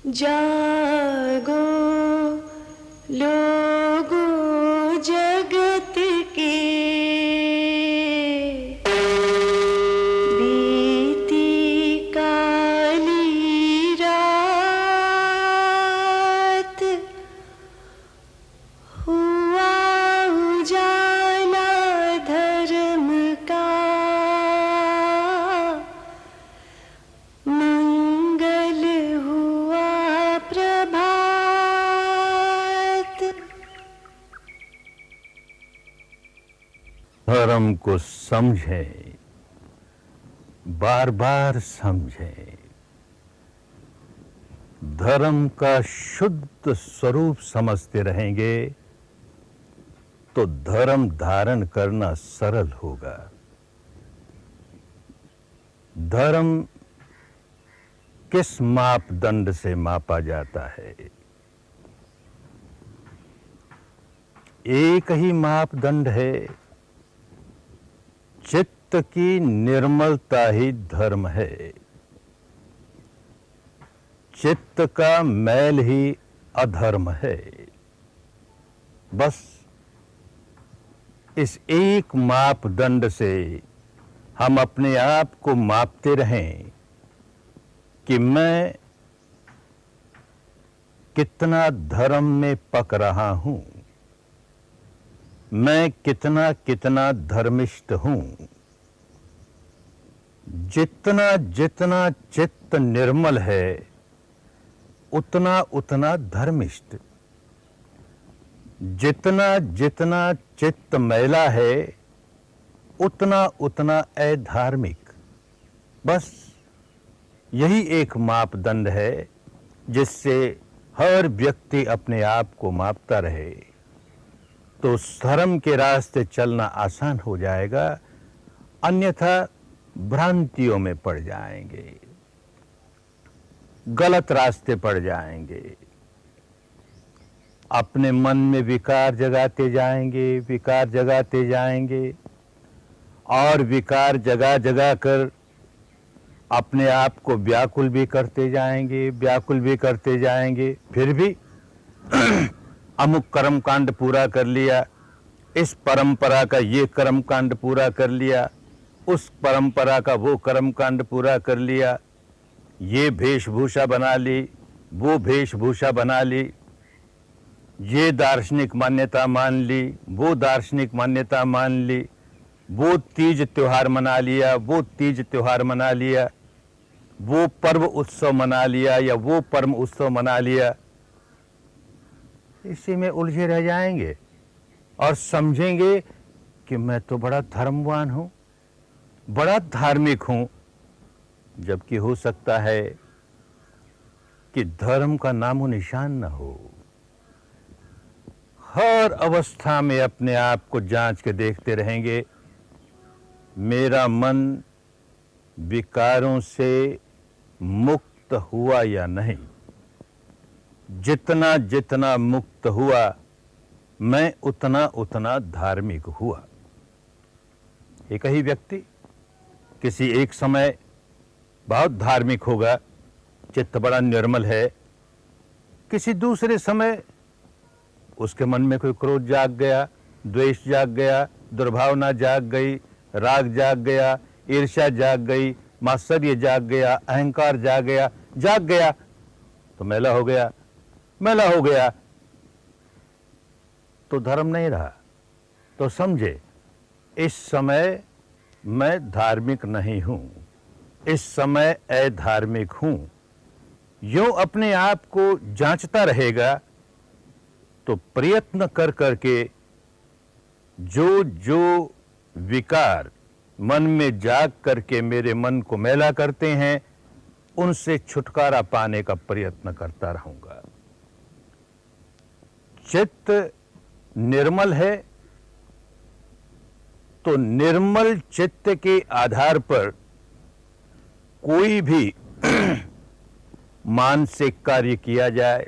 जागो लोगों जगत के, बीती काली रात, हुआ उजाला धर्म का, मंगल हुआ प्रभात। धर्म को समझें, बार बार समझें। धर्म का शुद्ध स्वरूप समझते रहेंगे तो धर्म धारण करना सरल होगा। धर्म किस मापदंड से मापा जाता है? एक ही मापदंड है, चित्त की निर्मलता ही धर्म है। चित्त का मैल ही अधर्म है। बस इस एक मापदंड से हम अपने आप को मापते रहें कि मैं कितना धर्म में पक रहा हूं, मैं कितना कितना धर्मिष्ठ हूं। जितना जितना चित्त निर्मल है उतना उतना धर्मिष्ठ, जितना जितना चित्त मैला है उतना उतना अधार्मिक। बस यही एक मापदंड है जिससे हर व्यक्ति अपने आप को मापता रहे तो धर्म के रास्ते चलना आसान हो जाएगा, अन्यथा भ्रांतियों में पड़ जाएंगे, गलत रास्ते पड़ जाएंगे, अपने मन में विकार जगाते जाएंगे, विकार जगाते जाएंगे और विकार जगा जगा कर अपने आप को व्याकुल भी करते जाएंगे, व्याकुल भी करते जाएंगे। फिर भी अमुक कर्मकांड पूरा कर लिया, इस परंपरा का ये कर्मकांड पूरा कर लिया, उस परंपरा का वो कर्मकांड पूरा कर लिया, ये वेशभूषा बना ली, वो वेशभूषा बना ली, ये दार्शनिक मान्यता मान ली, वो दार्शनिक मान्यता मान ली, वो तीज त्योहार मना लिया, वो तीज त्योहार मना लिया, वो पर्व उत्सव मना लिया या वो पर्व उत्सव मना लिया। इसी में उलझे रह जाएंगे और समझेंगे कि मैं तो बड़ा धर्मवान हूं, बड़ा धार्मिक हूं, जबकि हो सकता है कि धर्म का नामो निशान न हो। हर अवस्था में अपने आप को जांच के देखते रहेंगे, मेरा मन विकारों से मुक्त हुआ या नहीं। जितना जितना मुक्त हुआ मैं उतना उतना धार्मिक हुआ। एक ही व्यक्ति किसी एक समय बहुत धार्मिक होगा, चित्त बड़ा निर्मल है, किसी दूसरे समय उसके मन में कोई क्रोध जाग गया, द्वेष जाग गया, दुर्भावना जाग गई, राग जाग गया, ईर्ष्या जाग गई, मात्सर्य जाग गया, अहंकार जाग गया तो मैला हो गया, मैला हो गया तो धर्म नहीं रहा। तो समझे, इस समय मैं धार्मिक नहीं हूं, इस समय अधार्मिक हूं। यूं अपने आप को जांचता रहेगा तो प्रयत्न कर करके जो जो विकार मन में जाग करके मेरे मन को मैला करते हैं उनसे छुटकारा पाने का प्रयत्न करता रहूंगा। चित्त निर्मल है तो निर्मल चित्त के आधार पर कोई भी मानसिक कार्य किया जाए,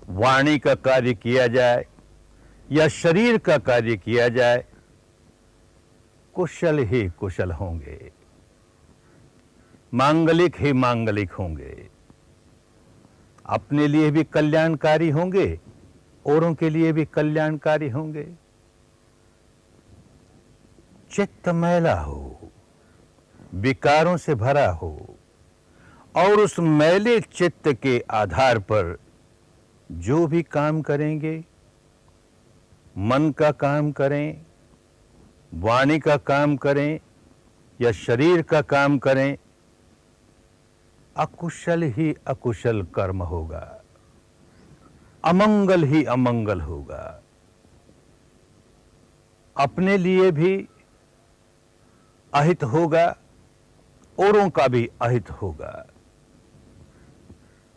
वाणी का कार्य किया जाए या शरीर का कार्य किया जाए, कुशल ही कुशल होंगे, मांगलिक ही मांगलिक होंगे। अपने लिए भी कल्याणकारी होंगे, औरों के लिए भी कल्याणकारी होंगे। चित्त मैला हो, विकारों से भरा हो, और उस मैले चित्त के आधार पर जो भी काम करेंगे, मन का काम करें, वाणी का काम करें या शरीर का काम करें, अकुशल ही अकुशल कर्म होगा, अमंगल ही अमंगल होगा। अपने लिए भी अहित होगा, औरों का भी अहित होगा।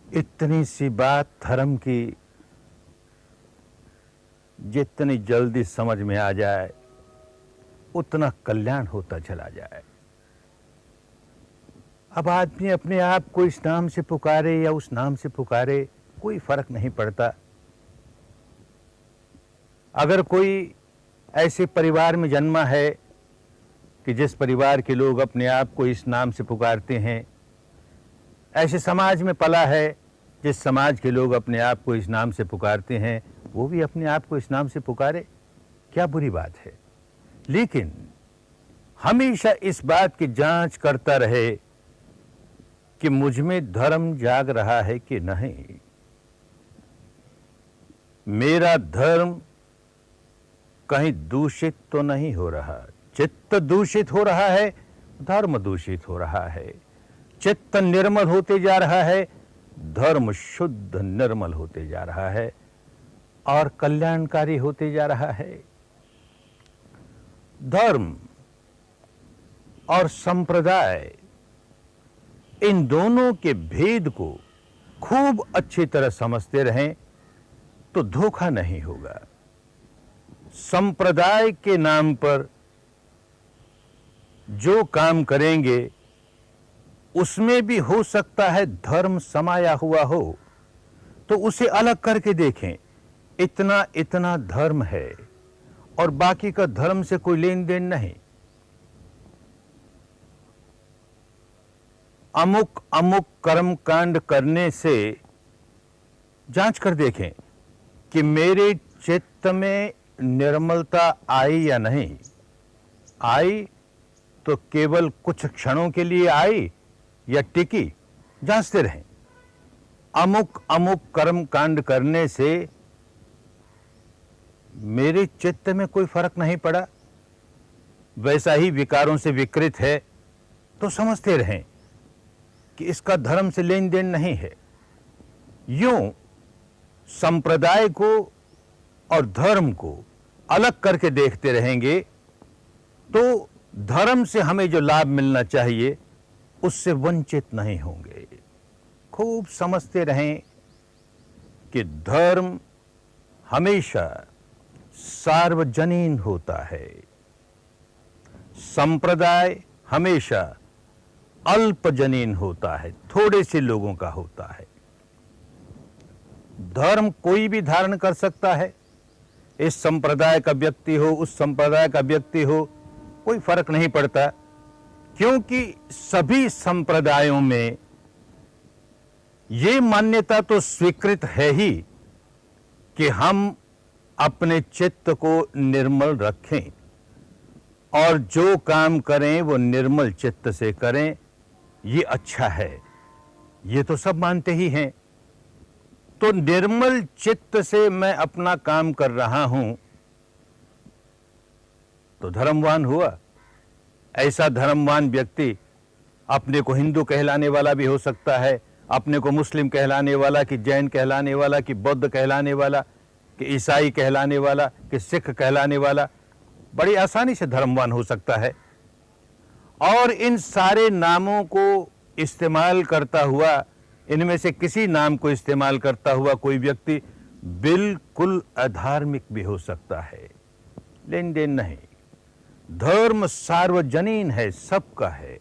इतनी सी बात धर्म की जितनी जल्दी समझ में आ जाए उतना कल्याण होता चला जाए। अब आदमी अपने आप को इस नाम से पुकारे या उस नाम से पुकारे, कोई फर्क नहीं पड़ता। अगर कोई ऐसे परिवार में जन्मा है कि जिस परिवार के लोग अपने आप को इस नाम से पुकारते हैं, ऐसे समाज में पला है जिस समाज के लोग अपने आप को इस नाम से पुकारते हैं, वो भी अपने आप को इस नाम से पुकारे, क्या बुरी बात है। लेकिन हमेशा इस बात की जांच करता रहे कि मुझ में धर्म जाग रहा है कि नहीं, मेरा धर्म कहीं दूषित तो नहीं हो रहा। चित्त दूषित हो रहा है, धर्म दूषित हो रहा है। चित्त निर्मल होते जा रहा है, धर्म शुद्ध निर्मल होते जा रहा है और कल्याणकारी होते जा रहा है। धर्म और संप्रदाय, इन दोनों के भेद को खूब अच्छी तरह समझते रहें तो धोखा नहीं होगा। संप्रदाय के नाम पर जो काम करेंगे उसमें भी हो सकता है धर्म समाया हुआ हो, तो उसे अलग करके देखें। इतना इतना धर्म है और बाकी का धर्म से कोई लेन देन नहीं। अमुक अमुक कर्म कांड करने से जांच कर देखें कि मेरे चित्त में निर्मलता आई या नहीं आई, तो केवल कुछ क्षणों के लिए आई या टिकी, जांचते रहें। अमुक अमुक कर्म कांड करने से मेरे चित्त में कोई फर्क नहीं पड़ा, वैसा ही विकारों से विकृत है, तो समझते रहें कि इसका धर्म से लेन देन नहीं है। यूं संप्रदाय को और धर्म को अलग करके देखते रहेंगे तो धर्म से हमें जो लाभ मिलना चाहिए उससे वंचित नहीं होंगे। खूब समझते रहें कि धर्म हमेशा सार्वजनीन होता है, संप्रदाय हमेशा अल्पजनीन होता है, थोड़े से लोगों का होता है। धर्म कोई भी धारण कर सकता है, इस संप्रदाय का व्यक्ति हो, उस संप्रदाय का व्यक्ति हो, कोई फर्क नहीं पड़ता, क्योंकि सभी संप्रदायों में ये मान्यता तो स्वीकृत है ही कि हम अपने चित्त को निर्मल रखें और जो काम करें वो निर्मल चित्त से करें, ये अच्छा है, ये तो सब मानते ही हैं। तो निर्मल चित्त से मैं अपना काम कर रहा हूं तो धर्मवान हुआ। ऐसा धर्मवान व्यक्ति अपने को हिंदू कहलाने वाला भी हो सकता है, अपने को मुस्लिम कहलाने वाला, कि जैन कहलाने वाला, कि बौद्ध कहलाने वाला, कि ईसाई कहलाने वाला, कि सिख कहलाने वाला, बड़ी आसानी से धर्मवान हो सकता है। और इन सारे नामों को इस्तेमाल करता हुआ, इनमें से किसी नाम को इस्तेमाल करता हुआ कोई व्यक्ति बिल्कुल अधार्मिक भी हो सकता है, लेन देन नहीं। धर्म सार्वजनीन है, सबका है।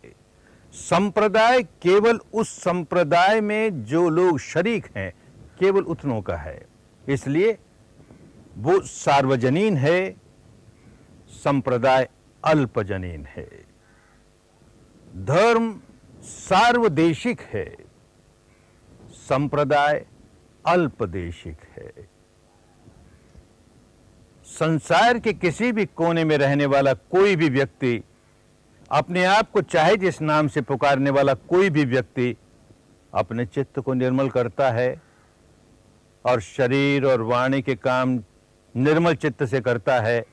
संप्रदाय केवल उस संप्रदाय में जो लोग शरीक हैं, केवल उतनों का है, इसलिए वो सार्वजनीन है, संप्रदाय अल्पजनीन है। धर्म सार्वदेशिक है, संप्रदाय अल्पदेशिक है। संसार के किसी भी कोने में रहने वाला कोई भी व्यक्ति, अपने आप को चाहे जिस नाम से पुकारने वाला कोई भी व्यक्ति अपने चित्त को निर्मल करता है और शरीर और वाणी के काम निर्मल चित्त से करता है,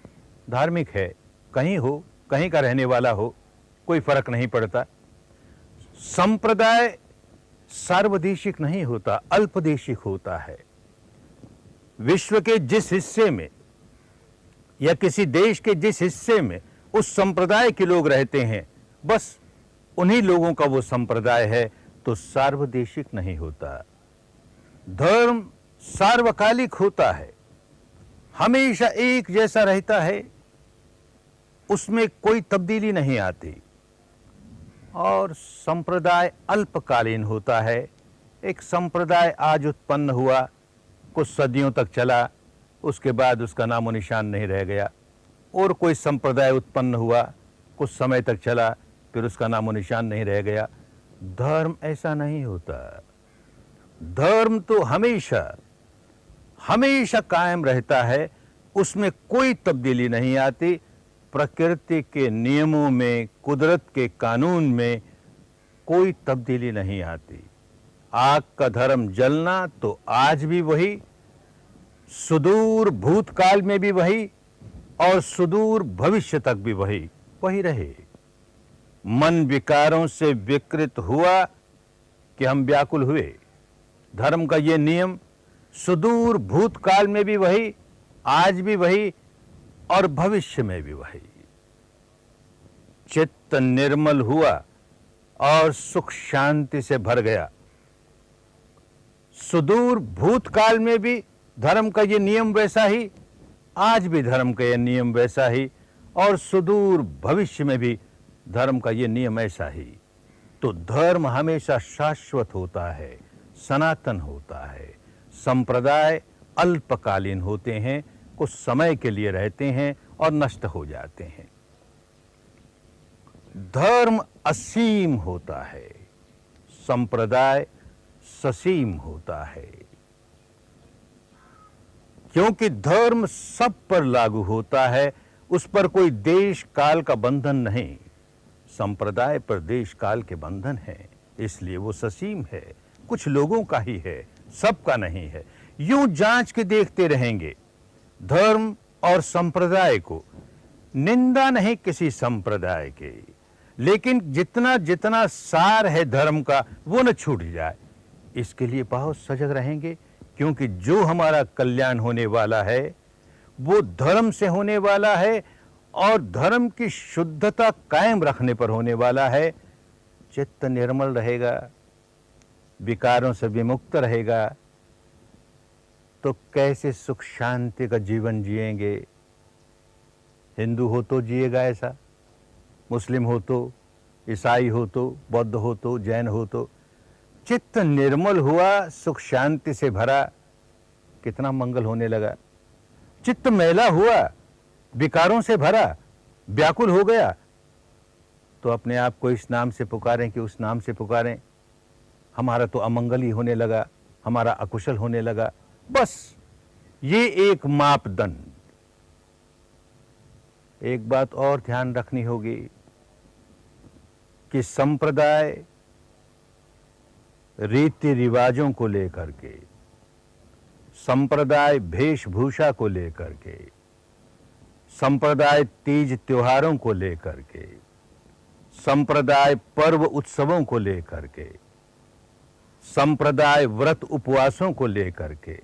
धार्मिक है, कहीं हो, कहीं का रहने वाला हो, कोई फर्क नहीं पड़ता। संप्रदाय सार्वदेशिक नहीं होता, अल्पदेशिक होता है। विश्व के जिस हिस्से में या किसी देश के जिस हिस्से में उस संप्रदाय के लोग रहते हैं, बस उन्हीं लोगों का वो संप्रदाय है, तो सार्वदेशिक नहीं होता। धर्म सार्वकालिक होता है, हमेशा एक जैसा रहता है, उसमें कोई तब्दीली नहीं आती। और संप्रदाय अल्पकालीन होता है। एक संप्रदाय आज उत्पन्न हुआ, कुछ सदियों तक चला, उसके बाद उसका नामो निशान नहीं रह गया। और कोई संप्रदाय उत्पन्न हुआ, कुछ समय तक चला, फिर उसका नामो निशान नहीं रह गया। धर्म ऐसा नहीं होता। धर्म तो हमेशा हमेशा कायम रहता है, उसमें कोई तब्दीली नहीं आती। प्रकृति के नियमों में, कुदरत के कानून में कोई तब्दीली नहीं आती। आग का धर्म जलना तो आज भी वही, सुदूर भूतकाल में भी वही, और सुदूर भविष्य तक भी वही रहे। मन विकारों से विकृत हुआ कि हम व्याकुल हुए। धर्म का ये नियम सुदूर भूतकाल में भी वही, आज भी वही, और भविष्य में भी वही। चित्त निर्मल हुआ और सुख शांति से भर गया। सुदूर भूतकाल में भी धर्म का ये नियम वैसा ही, आज भी धर्म का ये नियम वैसा ही, और सुदूर भविष्य में भी धर्म का ये नियम ऐसा ही। तो धर्म हमेशा शाश्वत होता है, सनातन होता है। संप्रदाय अल्पकालीन होते हैं, कुछ समय के लिए रहते हैं और नष्ट हो जाते हैं। धर्म असीम होता है, संप्रदाय ससीम होता है। क्योंकि धर्म सब पर लागू होता है, उस पर कोई देश काल का बंधन नहीं। संप्रदाय पर देश काल के बंधन है, इसलिए वो ससीम है, कुछ लोगों का ही है, सबका नहीं है। यूं जांच के देखते रहेंगे धर्म और संप्रदाय को, निंदा नहीं किसी संप्रदाय के, लेकिन जितना जितना सार है धर्म का वो न छूट जाए, इसके लिए बहुत सजग रहेंगे। क्योंकि जो हमारा कल्याण होने वाला है वो धर्म से होने वाला है, और धर्म की शुद्धता कायम रखने पर होने वाला है। चित्त निर्मल रहेगा, विकारों से विमुक्त रहेगा, तो कैसे सुख शांति का जीवन जिएंगे। हिंदू हो तो जिएगा ऐसा, मुस्लिम हो तो, ईसाई हो तो, बौद्ध हो तो, जैन हो तो। चित्त निर्मल हुआ, सुख शांति से भरा, कितना मंगल होने लगा। चित्त मैला हुआ, विकारों से भरा, व्याकुल हो गया, तो अपने आप को इस नाम से पुकारें कि उस नाम से पुकारें, हमारा तो अमंगल ही होने लगा, हमारा अकुशल होने लगा। बस ये एक मापदंड। एक बात और ध्यान रखनी होगी कि संप्रदाय रीति रिवाजों को लेकर के, संप्रदाय वेशभूषा को लेकर के, संप्रदाय तीज त्योहारों को लेकर के, संप्रदाय पर्व उत्सवों को लेकर के, संप्रदाय व्रत उपवासों को लेकर के,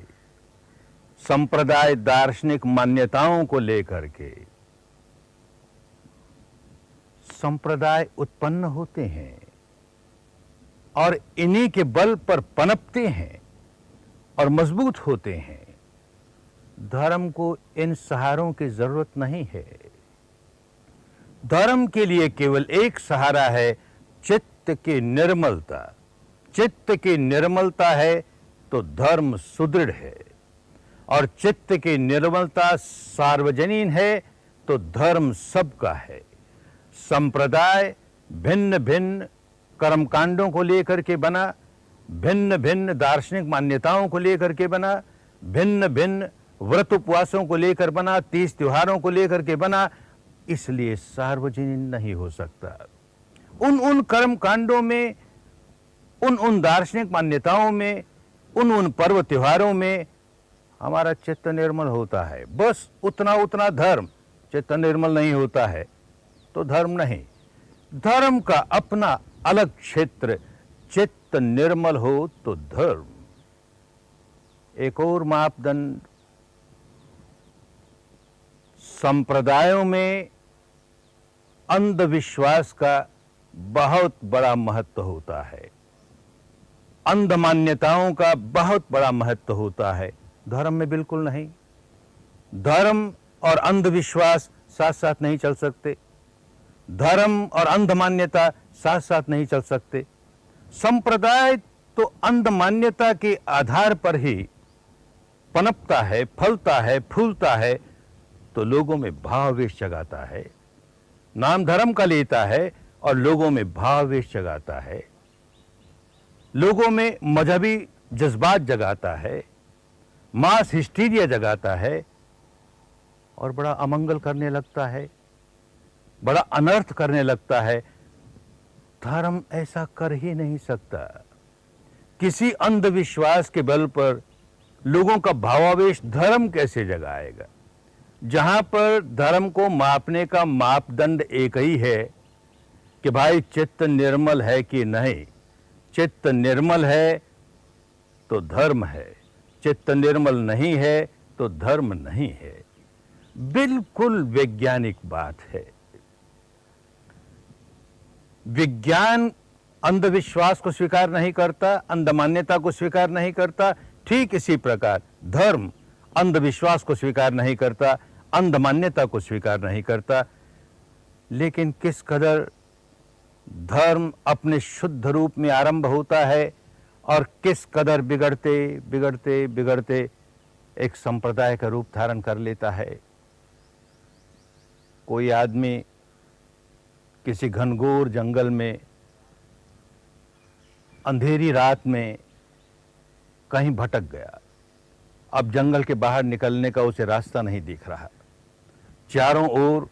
संप्रदाय दार्शनिक मान्यताओं को लेकर के संप्रदाय उत्पन्न होते हैं, और इन्हीं के बल पर पनपते हैं और मजबूत होते हैं। धर्म को इन सहारों की जरूरत नहीं है। धर्म के लिए केवल एक सहारा है, चित्त की निर्मलता। चित्त की निर्मलता है तो धर्म सुदृढ़ है, और चित्त की निर्मलता सार्वजनीन है तो धर्म सबका है। संप्रदाय भिन्न भिन्न कर्मकांडों को लेकर के बना, भिन्न भिन्न दार्शनिक मान्यताओं को लेकर के बना, भिन्न भिन्न व्रत उपवासों को लेकर बना, 30 त्योहारों को लेकर के बना, इसलिए सार्वजनिक नहीं हो सकता। उन कर्म कांडों में, उन दार्शनिक मान्यताओं में, उन पर्व त्योहारों में हमारा चित्त निर्मल होता है। बस उतना धर्म। चित्त निर्मल नहीं होता है तो धर्म नहीं। धर्म का अपना अलग क्षेत्र, चित्त निर्मल हो तो धर्म। एक और मापदंड, संप्रदायों में अंधविश्वास का बहुत बड़ा महत्व होता है, अंध मान्यताओं का बहुत बड़ा महत्व होता है। धर्म में बिल्कुल नहीं। धर्म और अंधविश्वास साथ साथ नहीं चल सकते। धर्म और अंध मान्यता साथ साथ नहीं चल सकते। संप्रदाय तो अंध मान्यता के आधार पर ही पनपता है, फलता है, फूलता है, तो लोगों में भावावेश जगाता है। नाम धर्म का लेता है और लोगों में भावावेश जगाता है, लोगों में मजहबी जज्बात जगाता है, मास हिस्टीरिया जगाता है और बड़ा अमंगल करने लगता है, बड़ा अनर्थ करने लगता है। धर्म ऐसा कर ही नहीं सकता। किसी अंधविश्वास के बल पर लोगों का भावावेश धर्म कैसे जगाएगा? जहां पर धर्म को मापने का मापदंड एक ही है कि भाई चित्त निर्मल है कि नहीं। चित्त निर्मल है तो धर्म है, चित्त निर्मल नहीं है तो धर्म नहीं है। बिल्कुल वैज्ञानिक बात है। विज्ञान अंधविश्वास को स्वीकार नहीं करता, अंध मान्यता को स्वीकार नहीं करता। ठीक इसी प्रकार धर्म अंधविश्वास को स्वीकार नहीं करता, अंध मान्यता को स्वीकार नहीं करता। लेकिन किस कदर धर्म अपने शुद्ध रूप में आरंभ होता है और किस कदर बिगड़ते बिगड़ते बिगड़ते एक संप्रदाय का रूप धारण कर लेता है। कोई आदमी किसी घनघोर जंगल में अंधेरी रात में कहीं भटक गया। अब जंगल के बाहर निकलने का उसे रास्ता नहीं दिख रहा। चारों ओर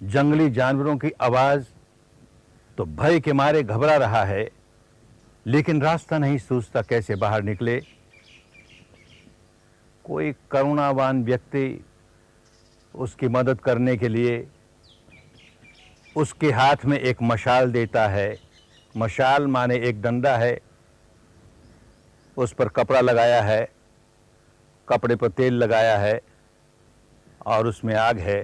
जंगली जानवरों की आवाज, तो भय के मारे घबरा रहा है, लेकिन रास्ता नहीं सूझता कैसे बाहर निकले। कोई करुणावान व्यक्ति उसकी मदद करने के लिए उसके हाथ में एक मशाल देता है। मशाल माने एक डंडा है, उस पर कपड़ा लगाया है, कपड़े पर तेल लगाया है और उसमें आग है।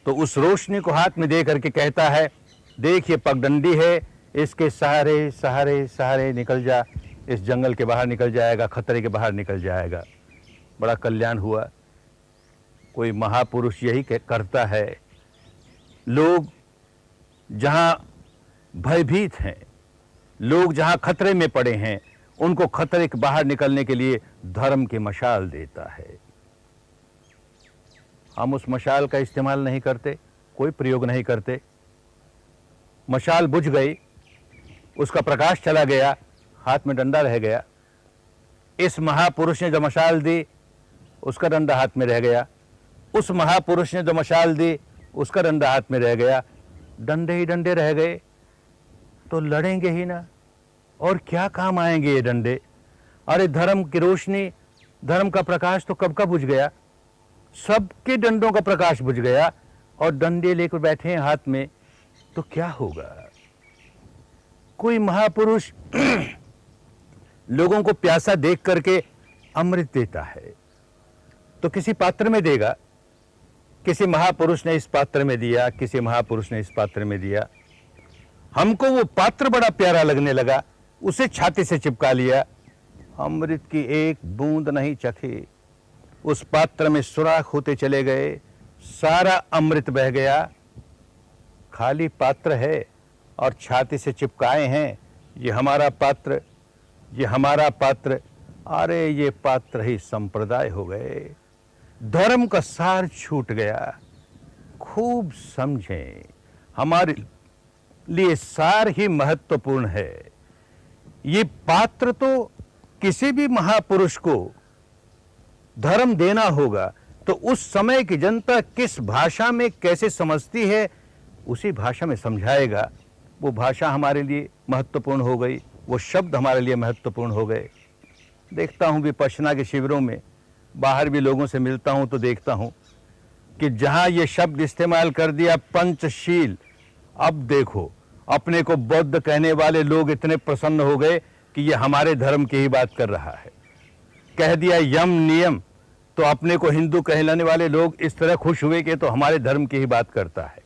तो उस रोशनी को हाथ में दे करके कहता है, देख ये पगडंडी है, इसके सहारे सहारे सहारे निकल जा, इस जंगल के बाहर निकल जाएगा, खतरे के बाहर निकल जाएगा। बड़ा कल्याण हुआ। कोई महापुरुष यही करता है। लोग जहां भयभीत हैं, लोग जहां खतरे में पड़े हैं, उनको खतरे के बाहर निकलने के लिए धर्म की मशाल देता है। हम उस मशाल का इस्तेमाल नहीं करते, कोई प्रयोग नहीं करते। मशाल बुझ गई, उसका प्रकाश चला गया, हाथ में डंडा रह गया। इस महापुरुष ने जो मशाल दी, उसका डंडा हाथ में रह गया। उस महापुरुष ने जो मशाल दी, उसका डंडा हाथ में रह गया। डंडे ही डंडे रह गए तो लड़ेंगे ही ना, और क्या काम आएंगे ये डंडे? अरे धर्म की रोशनी, धर्म का प्रकाश तो कब का बुझ गया। सबके डंडों का प्रकाश बुझ गया और डंडे लेकर बैठे हैं हाथ में, तो क्या होगा? कोई महापुरुष लोगों को प्यासा देख करके अमृत देता है तो किसी पात्र में देगा। किसी महापुरुष ने इस पात्र में दिया, किसी महापुरुष ने इस पात्र में दिया। हमको वो पात्र बड़ा प्यारा लगने लगा, उसे छाती से चिपका लिया। अमृत की एक बूंद नहीं चखी, उस पात्र में सुराख होते चले गए, सारा अमृत बह गया। खाली पात्र है और छाती से चिपकाए हैं, ये हमारा पात्र, ये हमारा पात्र। अरे ये पात्र ही संप्रदाय हो गए, धर्म का सार छूट गया। खूब समझें, हमारे लिए सार ही महत्वपूर्ण है। ये पात्र तो किसी भी महापुरुष को धर्म देना होगा तो उस समय की जनता किस भाषा में कैसे समझती है उसी भाषा में समझाएगा। वो भाषा हमारे लिए महत्वपूर्ण हो गई, वो शब्द हमारे लिए महत्वपूर्ण हो गए। देखता हूँ विपश्यना के शिविरों में, बाहर भी लोगों से मिलता हूँ तो देखता हूँ कि जहाँ ये शब्द इस्तेमाल कर दिया पंचशील, अब देखो अपने को बौद्ध कहने वाले लोग इतने प्रसन्न हो गए कि ये हमारे धर्म की ही बात कर रहा है। कह दिया यम नियम तो अपने को हिंदू कहलाने वाले लोग इस तरह खुश हुए कि तो हमारे धर्म की ही बात करता है।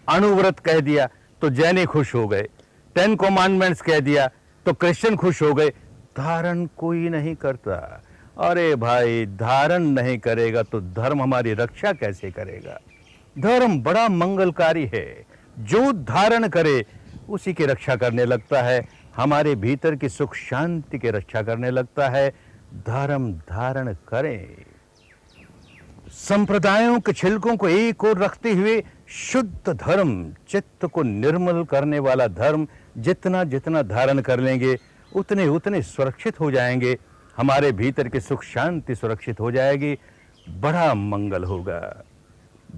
अणुव्रत कह दिया तो जैनी खुश हो गए, 10 कमांडमेंट्स कह दिया तो क्रिश्चियन खुश हो गए। धारण कोई नहीं करता। अरे भाई, धारण नहीं करेगा तो धर्म हमारी रक्षा कैसे करेगा? धर्म बड़ा मंगलकारी है, जो धारण करे उसी की रक्षा करने लगता है, हमारे भीतर की सुख शांति की रक्षा करने लगता है। धर्म धारण करें। संप्रदायों के छिलकों को एक ओर रखते हुए शुद्ध धर्म, चित्त को निर्मल करने वाला धर्म जितना जितना धारण कर लेंगे उतने उतने सुरक्षित हो जाएंगे, हमारे भीतर की सुख शांति सुरक्षित हो जाएगी। बड़ा मंगल होगा,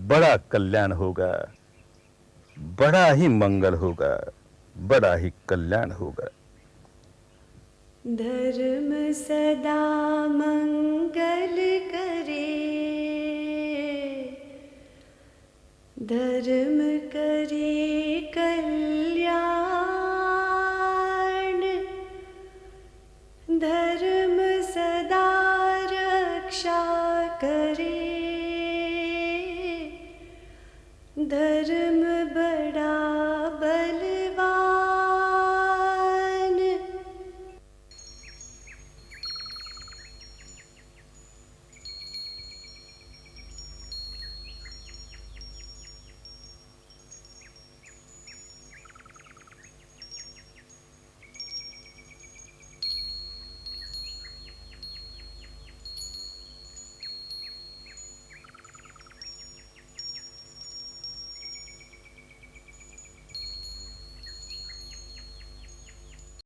बड़ा कल्याण होगा, बड़ा ही मंगल होगा, बड़ा ही कल्याण होगा। धर्म सदा मंगल करे, धर्म करे कल्याण, धर्म सदा रक्षा करे, धर्म बड़ा